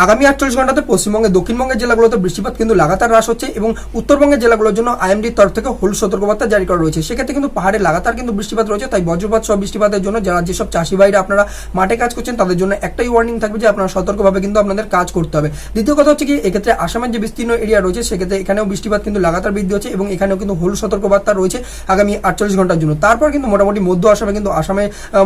আগামী 48 ঘন্টাতে পশ্চিমবঙ্গের দক্ষিণবঙ্গের জেলাগুলোতে বৃষ্টিপাত কিন্তু লাগাতার হ্রাস হচ্ছে এবং উত্তরবঙ্গের জেলাগুলোর জন্য আইএমডির তরফ থেকে হলুদ সতর্কবার্তা জারি করা রয়েছে। সেক্ষেত্রে কিন্তু পাহাড়ে লাগাতার কিন্তু বৃষ্টিপাত রয়েছে, তাই বজ্রপাত সহ বৃষ্টিপাতের জন্য যারা যেসব চাষি ভাইরা আপনারা মাঠে কাজ করছেন তাদের জন্য একটাই ওয়ার্নিং থাকবে যে আপনারা সতর্কভাবে কিন্তু আপনাদের কাজ করতে হবে। দ্বিতীয় কথা হচ্ছে কি, এক্ষেত্রে আসামের যে বিস্তীর্ণ এরিয়া রয়েছে সেক্ষেত্রে এখানেও বৃষ্টিপাত কিন্তু লাগাতার বৃদ্ধি হচ্ছে এবং এখানেও কিন্তু হলুদ সতর্কবার্তা রয়েছে আগামী 48 ঘন্টার জন্য। তারপর কিন্তু মোটামুটি মধ্য আসামে কিন্তু আসামে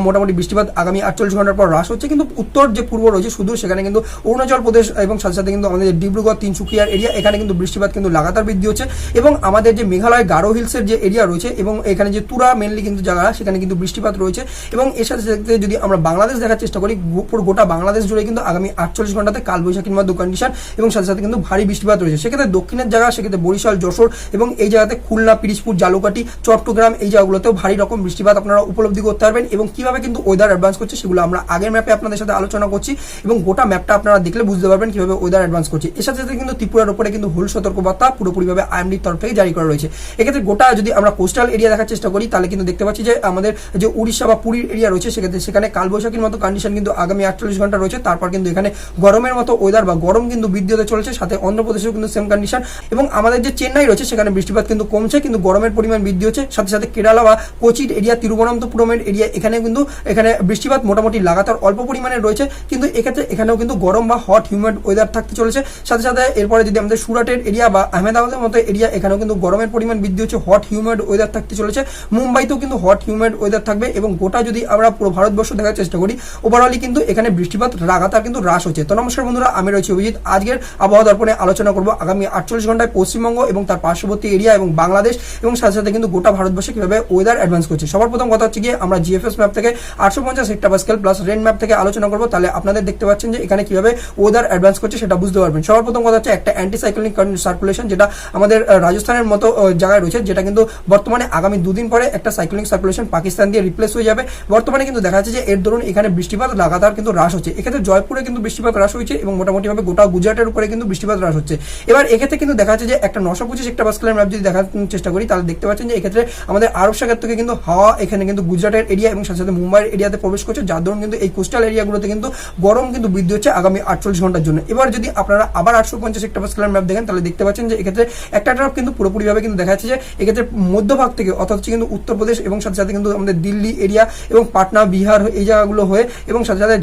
মোটামুটি বৃষ্টিপাত আগামী 48 ঘন্টার পর হ্রাস হচ্ছে, কিন্তু উত্তর যে পূর্ব রয়েছে শুধু সেখানে কিন্তু অরুণাচল প্রদেশ এবং সাথে সাথে কিন্তু আমাদের ডিব্রুগড় তিনসুকিয়ার এরিয়া এখানে কিন্তু বৃষ্টিপাত কিন্তু লাগাতার বৃদ্ধি হচ্ছে এবং আমাদের যে মেঘালয় গারো হিলসের যে এরিয়া রয়েছে এবং এখানে যে তুরা মেনলি কিন্তু জায়গা সেখানে কিন্তু বৃষ্টিপাত রয়েছে এবং এর সাথে সাথে যদি আমরা বাংলাদেশ দেখার চেষ্টা করি, পুরো গোটা বাংলাদেশ জুড়ে কিন্তু আগামী 48 ঘন্টাতে কালবৈশাখীর মতো কন্ডিশন এবং সাথে সাথে কিন্তু ভারী বৃষ্টিপাত রয়েছে। সেক্ষেত্রে দক্ষিণের জায়গা সেক্ষেত্রে বরিশাল, যশোর এবং এই জায়গাতে খুলনা, পিরিজপুর, জালুকাঠি, চট্টগ্রাম এই জায়গাগুলোতেও ভারী রকম বৃষ্টিপাত আপনারা উপলব্ধি করতে পারবেন এবং কিভাবে কিন্তু ওয়েদার অ্যাডভান্স করছে সেগুলো আমরা আগের ম্যাপে আপনাদের সাথে আলোচনা করছি এবং গোটা ম্যাপটা আপনারা দেখলে বুঝতে পারবেন কিভাবে ওয়েদার অ্যাডভান্স করছে। এর সাথে সাথে কিন্তু ত্রিপুরার উপরে কিন্তু হলুদ সতর্কবার্তা পুরোপুরিভাবে আইএমডির তরফ থেকে জারি করা রয়েছে। এক্ষেত্রে গোটা যদি আমরা কোস্টাল এরিয়া দেখার চেষ্টা করি তাহলে কিন্তু দেখতে পাচ্ছি যে আমাদের যে উড়িষ্যা বা পুরীর এরিয়া রয়েছে সেক্ষেত্রে সেখানে কালবৈশাখীর মতো কন্ডিশন কিন্তু আগামী 48 ঘন্টা রয়েছে। তারপর কিন্তু এখানে গরমের মতো ওয়েদার বা গরম কিন্তু বৃদ্ধি হতে চলেছে, সাথে অন্ধ্রপ্রদেশেও কিন্তু সেম কন্ডিশন এবং আমাদের যে চেন্নাই রয়েছে সেখানে বৃষ্টিপাত কিন্তু কমছে কিন্তু গরমের পরিমাণ বৃদ্ধি হচ্ছে। সাথে সাথে কেরালা বা কোচির এরিয়া, তিরুবনন্তপুরমের এরিয়া এখানে কিন্তু এখানে বৃষ্টিপাত মোটামুটি লাগাতার অল্প পরিমাণে রয়েছে, কিন্তু এক্ষেত্রে এখানেও কিন্তু গরম বা হট হিউম্যাড ওয়েদার থাকতে চলেছে। সাথে সাথে এরপরে যদি আমাদের সুরাটের এরিয়া বা আহমেদাবাদের মতো এরিয়া এখানেও কিন্তু গরমের পরিমাণ বৃদ্ধি হচ্ছে, হট হিউম্যাড ওয়েদার থাকতে চলেছে। মুম্বাইতেও কিন্তু হট হিউম্যাড ওয়েদার থাকবে এবং গোটা যদি আমরা পুরো ভারতবর্ষ দেখার চেষ্টা করি ওভারঅলি কিন্তু এখানে বৃষ্টিপাত লাগাতার কিন্তু হ্রাস হচ্ছে। তো নমস্কার বন্ধুরা, আমি রয়েছি অভিজিৎ। আজকের আবহাওয়া দর্পণে আলোচনা করব আগামী 48 ঘন্টায় পশ্চিমবঙ্গ এবং তার পার্শ্ববর্তী এরিয়া এবং বাংলাদেশ এবং সাথে সাথে কিন্তু গোটা ভারতবর্ষে কিভাবে ওয়েদার অ্যাডভান্স করছে। সবার প্রথম কথা হচ্ছে গিয়ে আমরা জিএফএস ম্যাপ থেকে 850 হেক্টোপাস্কেল প্লাস রেন ম্যাপ থেকে আলোচনা করব, তাহলে আপনাদের দেখতে পাচ্ছেন যে এখানে কিভাবে ওয়েদার অ্যাডভান্স করছে সেটা বুঝতে পারবেন। সবার প্রথম কথা হচ্ছে একটা অ্যান্টি সাইক্লোনিক সার্কুলেশন যেটা আমাদের রাজস্থানের মতো জায়গায় রয়েছে, যেটা কিন্তু বর্তমানে আগামী দুদিন পরে একটা সাইক্লোনিক সার্কুলেশন পাকিস্তান দিয়ে রিপ্লেস হয়ে যাবে। বর্তমানে কিন্তু দেখা যাচ্ছে যে এর দরুন এখানে বৃষ্টিপাত লাগাতার কিন্তু হ্রাস হচ্ছে। এক্ষেত্রে জয়পুরে কিন্তু বৃষ্টিপাত হ্রাস হয়েছে এবং মোটামুটিভাবে গোটা গুজরাটের উপরে কিন্তু বৃষ্টিপাত হ্রাস হচ্ছে। এবার এক্ষেত্রে কিন্তু দেখা যাচ্ছে যে একটা 925 হেক্টোপাস্কেলের ম্যাপ যদি দেখার চেষ্টা করি তাহলে দেখতে পাচ্ছেন যে এক্ষেত্রে আমাদের আরব সাগর থেকে কিন্তু হাওয়া এখানে কিন্তু গুজরাটের এরিয়া এবং সাথে সাথে মুম্বাইয়ের এরিয়াতে প্রবেশ করছে, যার দরুন কিন্তু এই কোস্টাল এরিয়াগুলোতে কিন্তু গরম কিন্তু বৃদ্ধি হচ্ছে আগামী 48 ঘন্টার জন্য। এবার যদি আপনারা আবার 850 হেক্টোপাস্কেলের ম্যাপ দেখেন তাহলে দেখতে পাচ্ছেন যে এক্ষেত্রে একটা ট্রাফ কিন্তু পুরোপুরিভাবে কিন্তু দেখা যাচ্ছে যে এক্ষেত্রে মধ্যভাগ থেকে অর্থাৎ হচ্ছে কিন্তু উত্তরপ্রদেশ এবং সাথে সাথে কিন্তু আমাদের দিল্লি এরিয়া এবং পাটনা, বিহার এই জায়গাগুলো হয়ে এবং সাথে সাথে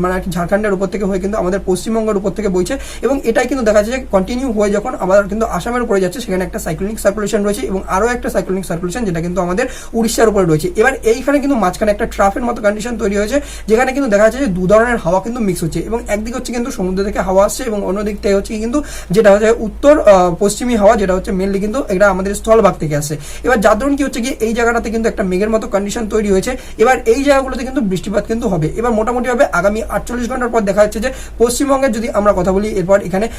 মানে ঝাড়খণ্ডের উপর থেকে হয়ে কিন্তু আমাদের পশ্চিমবঙ্গের উপর থেকে বইছে এবং এটাই কিন্তু দেখা যাচ্ছে যে কন্টিনিউ হয়ে যখন আমাদের কিন্তু আসামের উপরে যাচ্ছে সেখানে একটা সাইক্লোনিক সার্কুলেশন রয়েছে এবং আরো একটা সাইক্লোনিক সার্কুলেশন যেটা কিন্তু আমাদের উড়িষ্যার উপরে রয়েছে। এবার এইখানে কিন্তু মাঝখানে একটা ট্রাফের মতো কন্ডিশন তৈরি হয়েছে যেখানে কিন্তু দেখা যাচ্ছে যে দু ধরনের হাওয়া কিন্তু মিক্স হচ্ছে এবং একদিকে হচ্ছে কিন্তু সমুদ্র থেকে হাওয়া আসছে এবং অন্যদিক থেকে হচ্ছে কিন্তু যেটা হচ্ছে উত্তর পশ্চিমী হাওয়া, যেটা হচ্ছে মেনলি কিন্তু এটা আমাদের স্থলভাগ থেকে আসে। এবার যার ধরুন কি হচ্ছে কি এই জায়গাটাতে কিন্তু একটা মেঘের মতো কন্ডিশন তৈরি হয়েছে। এবার এই জায়গাগুলোতে কিন্তু বৃষ্টিপাত কিন্তু হবে। এবার মোটামুটি ভাবে আগামী 48 ঘন্টার পর দেখা যাচ্ছে যে পশ্চিমবঙ্গের যদি আমরা কথা বলি এরপর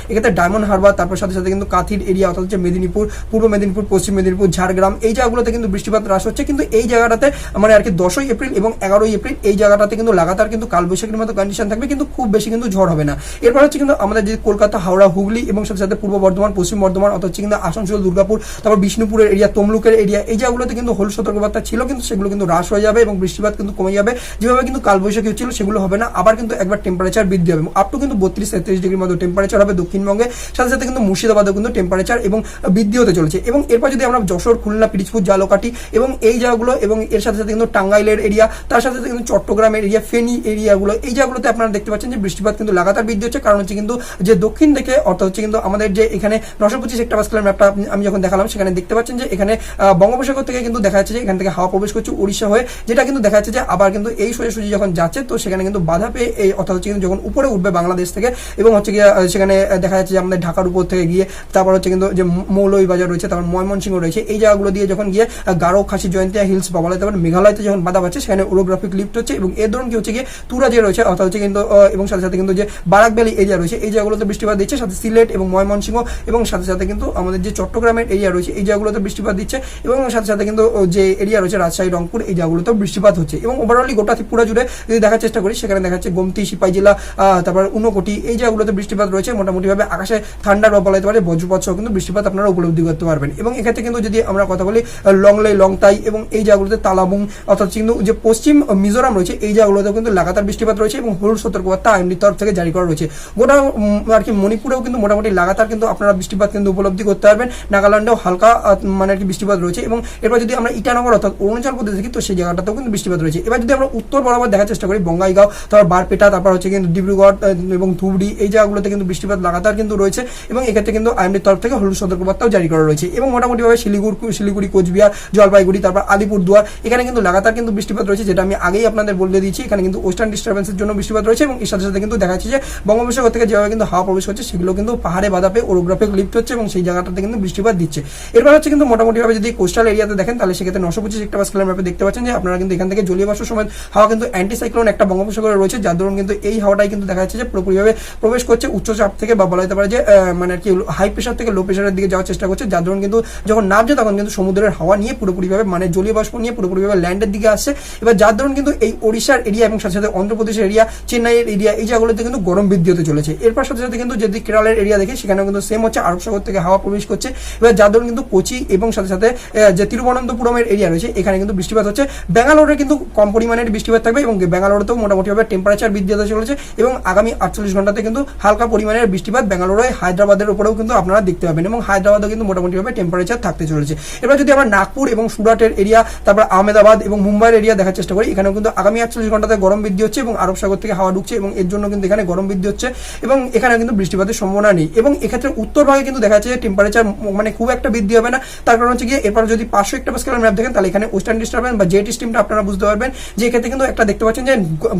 এক্ষেত্রে ডায়মন্ড হারবার, তারপর সাথে সাথে কিন্তু কাথির এরিয়া অর্থাৎ হচ্ছে মেদিনীপুর, পূর্ব মেদিনীপুর, পশ্চিম মেদিনীপুর, ঝাড়গ্রাম এই জায়গাগুলোতে কিন্তু বৃষ্টিপাত হ্রাস হচ্ছে। কিন্তু এই জায়গাটাতে মানে আর কি 10ই এপ্রিল এবং 11ই এপ্রিল এই জায়গাটাতে কিন্তু লাগাতার কিন্তু কালবৈশাখীর মতো কন্ডিশন থাকবে, কিন্তু খুব বেশি কিন্তু ঝড় হবে না। এরপর হচ্ছে কিন্তু আমাদের যে কলকাতা, হাওড়া, হুগলি এবং সাথে সাথে পূর্ব বর্ধমান, পশ্চিম বর্ধমান অর্থাৎ হচ্ছে কিন্তু আসানসোল, দুর্গাপুর, তারপর বিষ্ণুপুরের এরিয়া, তমলুকের এরিয়া এই জায়গাগুলোতে কিন্তু হলুদ সতর্কবার্তা ছিল, কিন্তু সেগুলো কিন্তু হ্রাস হয়ে যাবে এবং বৃষ্টিপাত কিন্তু কমে যাবে। যেভাবে কিন্তু কালবৈশাখী হচ্ছিল সেগুলো হবে না, আবার কিন্তু একবার টেম্পারেচার বৃদ্ধি হবে আপ টু কিন্তু 32-33 ডিগ্রির মতো টেম্পারেচার হবে দক্ষিণবঙ্গে। সাথে সাথে কিন্তু মুর্শিদাবাদেও কিন্তু টেম্পারেচার এবং বৃদ্ধি হতে চলেছে এবং এরপর যদি আমরা যশোর, খুলনা, পিরিজপুর, জালকাঠি এবং এই জায়গাগুলো এবং এর সাথে সাথে কিন্তু টাঙ্গাইলের এরিয়া, তার সাথে সাথে কিন্তু চট্টগ্রামের এরিয়া, ফেনী এরিয়াগুলো এই জায়গাগুলোতে আপনারা দেখতে পাচ্ছেন যে বৃষ্টিপাত কিন্তু লাগাতার বৃদ্ধি হচ্ছে। কারণ হচ্ছে কিন্তু যে দক্ষিণ থেকে অর্থাৎ হচ্ছে কিন্তু আমাদের যে এখানে 925 হেক্টোপাস্কেলের ম্যাপটা আমি যখন দেখালাম সেখানে দেখতে পাচ্ছেন যে এখানে বঙ্গোপসাগর থেকে কিন্তু দেখা যাচ্ছে যে এখান থেকে হাওয়া প্রবেশ করছে উড়িষ্যা হয়ে, যেটা কিন্তু দেখা যাচ্ছে যে আবার কিন্তু এই সোজাসুজি যখন যাচ্ছে তো সেখানে কিন্তু বাধা পেয়ে এই অর্থাৎ হচ্ছে কিন্তু যখন উপরে উঠবে বাংলাদেশ থেকে এবং হচ্ছে গিয়ে সেখানে দেখা যাচ্ছে যে আমাদের ঢাকার উপর থেকে গিয়ে তারপর হচ্ছে কিন্তু যে মৌলভীবাজার রয়েছে, তারপর ময়মনসিংহ রয়েছে এই জায়গাগুলো দিয়ে যখন গিয়ে গারো, খাসি, জয়ন্তিয়া হিলস বা বলা যেতে পারে মেঘালয়তে যখন বাধা পাচ্ছে সেখানে ওরোগ্রাফিক লিফট হচ্ছে এবং এর ধরুন কি হচ্ছে গিয়ে তুরা যে রয়েছে অর্থাৎ হচ্ছে কিন্তু এবং সাথে সাথে কিন্তু যে বারাক ভ্যালি এরিয়া রয়েছে এই জায়গাগুলোতে বৃষ্টিপাত দিচ্ছে, সাথে সিলেট এবং ময়মনসিংহ এবং সাথে সাথে কিন্তু আমাদের যে চট্টগ্রামের এরিয়া রয়েছে এই জায়গাগুলোতে বৃষ্টিপাত দিচ্ছে এবং সাথে সাথে কিন্তু যে এরিয়া রয়েছে রাজশাহী, রংপুর এই জায়গাগুলোতেও বৃষ্টিপাত হচ্ছে এবং ওভারঅলি গোটা ত্রিপুরা জুড়ে যদি দেখার চেষ্টা করি সেখানে দেখা যাচ্ছে গোমতি, সিপাহী জেলা, তারপর ঊনকোটি এই জায়গাগুলোতে বৃষ্টিপাত রয়েছে। মোটামুটিভাবে আকাশে ঠান্ডা বা বলা যেতে পারে বজ্রপাত সহ কিন্তু বৃষ্টিপাত আপনারা উপলব্ধি করতে পারবেন এবং এক্ষেত্রে কিন্তু যদি আমরা কথা বলি লংলে, লংতাই এবং এই জায়গাগুলোতে তালাবুং অর্থাৎ কিন্তু যে পশ্চিম মিজোরাম রয়েছে এই জায়গাগুলোতেও কিন্তু লাগাতার বৃষ্টিপাত রয়েছে এবং হলুদ সতর্কবার্তা আইএমডির তরফ থেকে জারি করা রয়েছে। গোটা আর কি মণিপুরেও কিন্তু মোটামুটি লাগাতার কিন্তু আপনারা বৃষ্টিপাত কিন্তু উপলব্ধি করতে পারবেন। নাগাল্যান্ডেও হালকা মানে আর কি বৃষ্টিপাত রয়েছে। এবং এরপর যদি আমরা ইটানগর অর্থাৎ অরুণাচল প্রদেশ দেখি, তো সেই জায়গাটাতেও কিন্তু বৃষ্টিপাত রয়েছে। এবার যদি আমরা উত্তর বরাবর দেখার চেষ্টা করি, বঙ্গাইগাঁও, তারপর বারপেটা, তারপর হচ্ছে কিন্তু ডিব্রুগড় এবং ধুবড়ি, এই জায়গাগুলোতে কিন্তু বৃষ্টিপাত লাগাতার কিন্তু রয়েছে। এবং এক্ষেত্রে কিন্তু আইএমডির তরফ থেকে হলুদ সতর্কবার্তাও জারি করা রয়েছে। এবং মোটামুটিভাবে শিলিগুড়ি, কোচবিহার, জলপাইগুড়ি, তারপর আলিপুরদুয়ার, এখানে কিন্তু লাগাতার কিন্তু বৃষ্টিপাত রয়েছে, যেটা আমি আগেই আপনাদের বলে দিয়েছি। এখানে কিন্তু ওয়েস্টার্ন ডিস্টারবেন্সের জন্য বৃষ্টিপাত রয়েছে। এবং এর সাথে সাথে কিন্তু দেখা যাচ্ছে যে বঙ্গোপসাগর থেকে যেভাবে কিন্তু হাওয়া প্রবেশ করছে, সেগুলো কিন্তু পাহাড়ে বাধা পেয়ে ওরোগ্রাফিক লিফট হচ্ছে এবং সেই জায়গাটাতে কিন্তু বৃষ্টিপাত দিচ্ছে। এরপর হচ্ছে কিন্তু মোটামুটিভাবে যদি কোস্টাল এরিয়াতে দেখেন, তাহলে সেক্ষেত্রে 925 হেক্টরপাস্কেলের ম্যাপে দেখতে পাচ্ছেন যে আপনারা কিন্তু এখান থেকে জলীয় বাষ্প সমেত হাওয়া কিন্তু অ্যান্টিসাইক্লোন একটা বঙ্গোপসাগরে রয়েছে, যার দরুন কিন্তু এই হাওয়াটাই কিন্তু দেখা যাচ্ছে যে পুরোপুরিভাবে প্রবেশ করছে উচ্চচাপ থেকে, বা বলা যেতে পারে যে মানে আর কি হাই প্রেশার থেকে লো প্রেশারের দিকে যাওয়ার চেষ্টা করছে, যার দরুন কিন্তু যখন নামছে তখন কিন্তু সমুদ্রের হাওয়া নিয়ে পুরোপুরিভাবে মানে জলীয় বাষ্প নিয়ে পুরোপুরিভাবে ল্যান্ডের দিকে আসছে। এবার যার দরুন কিন্তু এই ওড়িশার এরিয়া এবং সাথে সাথে অন্ধ্রপ্রদেশের এরিয়া, চেন্নাইয়ের এরিয়া, এই জায়গাগুলোতে কিন্তু গরম বৃদ্ধি হতে চলেছে। এরপর সাথে সাথে কিন্তু যদি কেরালের এরিয়া দেখি, সেখানেও কিন্তু সেম হচ্ছে, আরব সাগর থেকে হাওয়া প্রবেশ করছে। এবার যার দরুন কিন্তু কোচি এবং সাথে সাথে যে তিরুবনন্তপুরমের এরিয়া রয়েছে, এখানে কিন্তু বৃষ্টিপাত হচ্ছে। ব্যাঙ্গালোরে কিন্তু কম পরিমাণের বৃষ্টিপাত থাকবে এবং ব্যাঙ্গালোরেতেও মোটামুটিভাবে টেম্পারেচার বৃদ্ধি হতে চলেছে। এবং আগামী 48 ঘন্টাতে কিন্তু হালকা পরিমাণের বৃষ্টিপাত ব্যাঙ্গালোরে, হায়দ্রাবাদের উপরেও কিন্তু আপনারা দেখতে পাবেন। এবং হায়দ্রাবাদও কিন্তু মোটামুটিভাবে টেম্পারেচার থাকতে চলেছে। এবার যদি আমরা নাগপুর এবং সুরাটের এরিয়া, তারপর আহমেদাবাদ এবং মুম্বাইয়ের এরিয়া দেখার চেষ্টা করি, এখানেও কিন্তু আগামী 48 ঘন্টাতে গরম বৃদ্ধি হচ্ছে এবং আরব সাগর থেকে হাওয়া ঢুকছে এবং এর জন্য কিন্তু এখানে গরম বৃদ্ধি হচ্ছে এবং এখানে কিন্তু বৃষ্টিপাতের সম্ভাবনা নেই। এবং এক্ষেত্রে উত্তর ভাগে কিন্তু দেখা যাচ্ছে যে টেম্পারেচার মানে খুব একটা বৃদ্ধি হবে না। তার কারণ হচ্ছে গিয়ে এরপর যদি 500 হেক্টরপাস্কেলের ম্যাপ দেখেন, তাহলে এখানে ওয়েস্টার্ন ডিস্টারবেন্স বা জেট স্ট্রিমটা আপনারা বুঝতে পারবেন যে এক্ষেত্রে কিন্তু একটা দেখতে পাচ্ছেন যে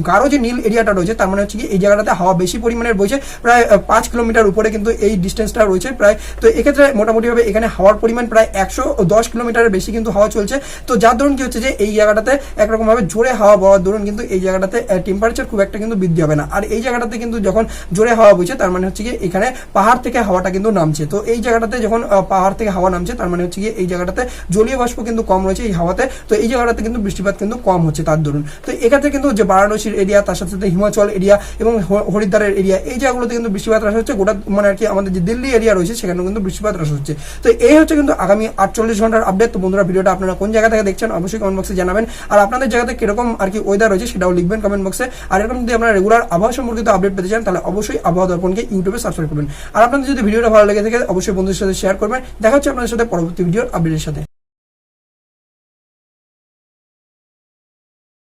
গাঢ় যে নীল এরিয়াটা রয়েছে, তার মানে হচ্ছে কি এই জায়গাটাতে হাওয়া বেশি পরিমাণের বইছে, প্রায় 5 কিলোমিটার উপরে কিন্তু এই ডিস্টেন্সটা রয়েছে প্রায়। তো এক্ষেত্রে মোটামুটিভাবে এখানে হাওয়ার পরিমাণ প্রায় 110 কিলোমিটারের বেশি কিন্তু হাওয়া চলছে। তো যার দরুন কি হচ্ছে যে এই জায়গাটাতে একরকম ভাবে জোরে হাওয়া বওয়ার দরুন কিন্তু এই জায়গাটাতে টেম্পারেচার খুব একটা কিন্তু বৃদ্ধি হবে না। আর এই জায়গাটাতে কিন্তু যখন জোরে হাওয়া বইছে, তার মানে হচ্ছে কি এখানে পাহাড় থেকে হাওয়াটা কিন্তু নামছে। তো এই জায়গাটাতে যখন পাহাড় থেকে হাওয়া নামছে, তার মানে হচ্ছে কি এই জায়গাটাতে জলীয় বাষ্প কিন্তু কম রয়েছে এই হাওয়াতে। তো এই জায়গাটাতে কিন্তু বৃষ্টিপাত কিন্তু কম হচ্ছে তার দরুন। তো এক্ষেত্রে কিন্তু যে বারাণসীর এরিয়া, তার সাথে সাথে হিমাচল এরিয়া এবং হরিদ্বারের এরিয়া, এই জায়গাগুলোতে কিন্তু বৃষ্টিপাত হ্রাস হচ্ছে। গোটা মানে আর কি আমাদের যে দিল্লি এরিয়া রয়েছে, সেখানেও কিন্তু বৃষ্টিপাত হ্রাস হচ্ছে। তো এই হচ্ছে কিন্তু আগামী 48 ঘন্টার আপডেট। তো বন্ধুরা, ভিডিওটা আপনারা কোন জায়গা থেকে দেখছেন অবশ্যই কমেন্ট বক্সে জানাবেন। আর আপনাদের জায়গাতে কিরকম আর কি ওয়েদার রয়েছে সেটাও লিখবেন কমেন্ট বক্সে। আর এরকম যদি আপনারা রেগুলার আবহাওয়া সম্পর্কিত আপডেট পেতে চান, তাহলে অবশ্যই আবহাওয়া দর্পণকে ইউটিউবে সাবস্ক্রাইব করবেন। আর আপনাদের যদি ভিডিওটা ভালো লেগে থাকে, অবশ্যই বন্ধুদের সাথে শেয়ার করবেন। দেখা হচ্ছে আপনাদের সাথে পরবর্তী ভিডিওর আপডেটের সাথে।